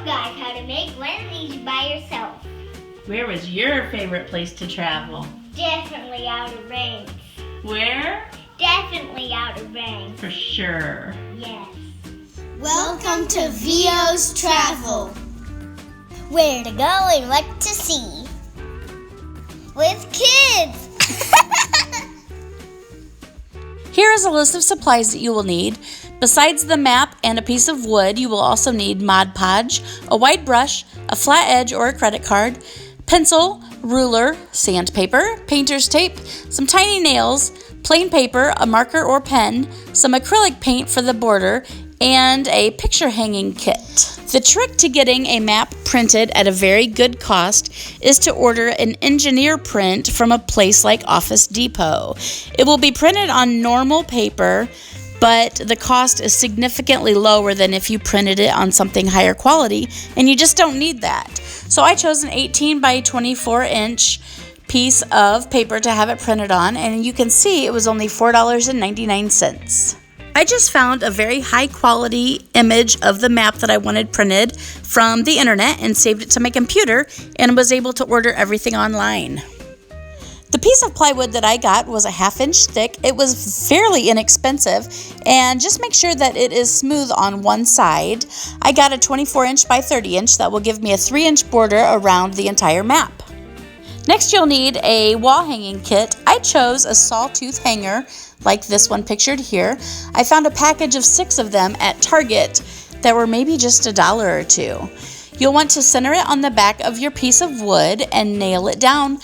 guys how to make one of these by yourself. Where was your favorite place to travel? Definitely Outer Banks. Where? Definitely Outer Banks. For sure. Yes. Welcome to Vio's Travel. Where to go and what to see. With kids. Here is a list of supplies that you will need. Besides the map and a piece of wood, you will also need Mod Podge, a white brush, a flat edge or a credit card, pencil, ruler, sandpaper, painter's tape, some tiny nails, plain paper, a marker or pen, some acrylic paint for the border, and a picture hanging kit. The trick to getting a map printed at a very good cost is to order an engineer print from a place like Office Depot. It will be printed on normal paper, but the cost is significantly lower than if you printed it on something higher quality, and you just don't need that. So I chose an 18 by 24 inch piece of paper to have it printed on, and you can see it was only $4.99. I just found a very high quality image of the map that I wanted printed from the internet and saved it to my computer and was able to order everything online. The piece of plywood that I got was a 1/2 inch thick. It was fairly inexpensive, and just make sure that it is smooth on one side. I got a 24 inch by 30 inch that will give me a 3 inch border around the entire map. Next, you'll need a wall hanging kit. I chose a sawtooth hanger like this one pictured here. I found a package of 6 of them at Target that were maybe just $1 or $2. You'll want to center it on the back of your piece of wood and nail it down.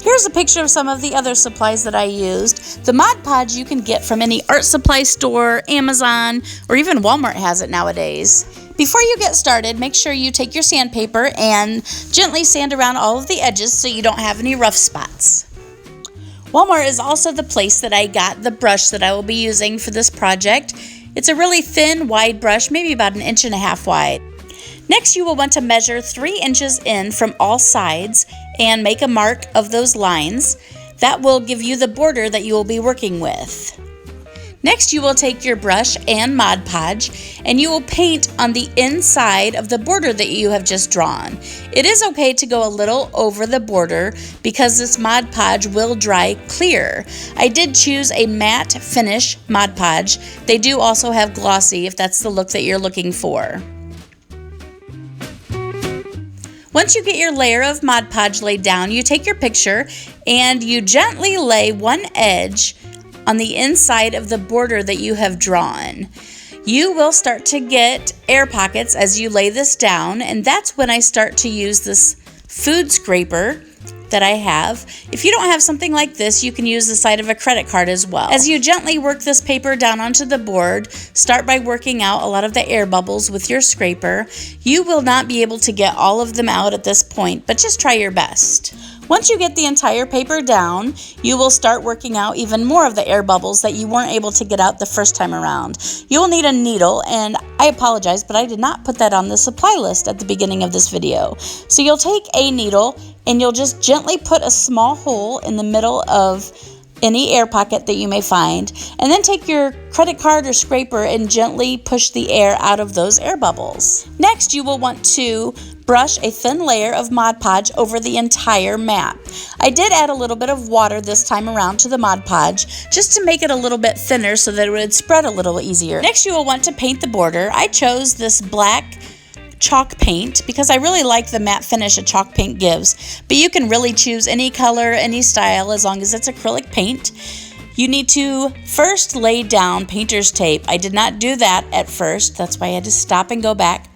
Here's a picture of some of the other supplies that I used. The Mod Podge you can get from any art supply store, Amazon, or even Walmart has it nowadays. Before you get started, make sure you take your sandpaper and gently sand around all of the edges so you don't have any rough spots. Walmart is also the place that I got the brush that I will be using for this project. It's a really thin, wide brush, maybe about 1.5 inches wide. Next, you will want to measure 3 inches in from all sides and make a mark of those lines. That will give you the border that you will be working with. Next, you will take your brush and Mod Podge and you will paint on the inside of the border that you have just drawn. It is okay to go a little over the border because this Mod Podge will dry clear. I did choose a matte finish Mod Podge. They do also have glossy if that's the look that you're looking for. Once you get your layer of Mod Podge laid down, you take your picture and you gently lay one edge on the inside of the border that you have drawn. You will start to get air pockets as you lay this down, and that's when I start to use this food scraper that I have. If you don't have something like this, you can use the side of a credit card as well. As you gently work this paper down onto the board, start by working out a lot of the air bubbles with your scraper. You will not be able to get all of them out at this point, but just try your best. Once you get the entire paper down, you will start working out even more of the air bubbles that you weren't able to get out the first time around. You will need a needle, and I apologize, but I did not put that on the supply list at the beginning of this video. So you'll take a needle and you'll just gently put a small hole in the middle of any air pocket that you may find, and then take your credit card or scraper and gently push the air out of those air bubbles. Next, you will want to brush a thin layer of Mod Podge over the entire map. I did add a little bit of water this time around to the Mod Podge just to make it a little bit thinner so that it would spread a little easier. Next, you will want to paint the border. I chose this black chalk paint because I really like the matte finish a chalk paint gives, but you can really choose any color, any style, as long as it's acrylic paint. You need to first lay down painter's tape. I did not do that at first, that's why I had to stop and go back.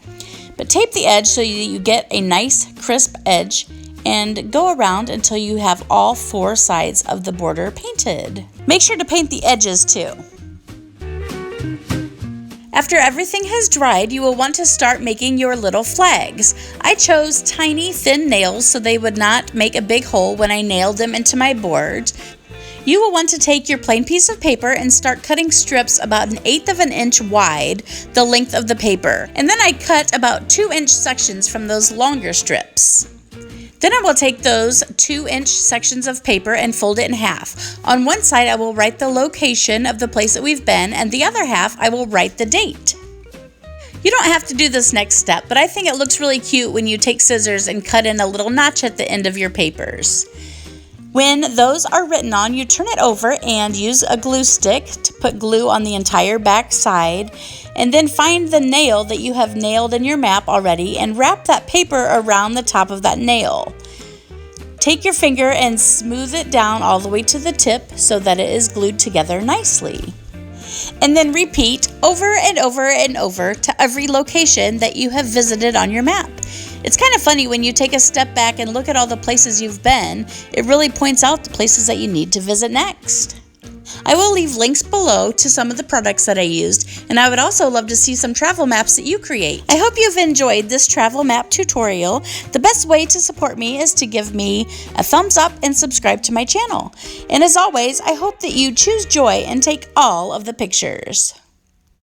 But tape the edge so you get a nice crisp edge and go around until you have all 4 sides of the border painted. Make sure to paint the edges too. After everything has dried, you will want to start making your little flags. I chose tiny thin nails so they would not make a big hole when I nailed them into my board. You will want to take your plain piece of paper and start cutting strips about 1/8 inch wide, the length of the paper. And then I cut about 2-inch sections from those longer strips. Then I will take those 2-inch sections of paper and fold it in half. On one side, I will write the location of the place that we've been, and the other half, I will write the date. You don't have to do this next step, but I think it looks really cute when you take scissors and cut in a little notch at the end of your papers. When those are written on, you turn it over and use a glue stick to put glue on the entire back side, and then find the nail that you have nailed in your map already and wrap that paper around the top of that nail. Take your finger and smooth it down all the way to the tip so that it is glued together nicely. And then repeat over and over and over to every location that you have visited on your map. It's kind of funny when you take a step back and look at all the places you've been, it really points out the places that you need to visit next. I will leave links below to some of the products that I used, and I would also love to see some travel maps that you create. I hope you've enjoyed this travel map tutorial. The best way to support me is to give me a thumbs up and subscribe to my channel. And as always, I hope that you choose joy and take all of the pictures.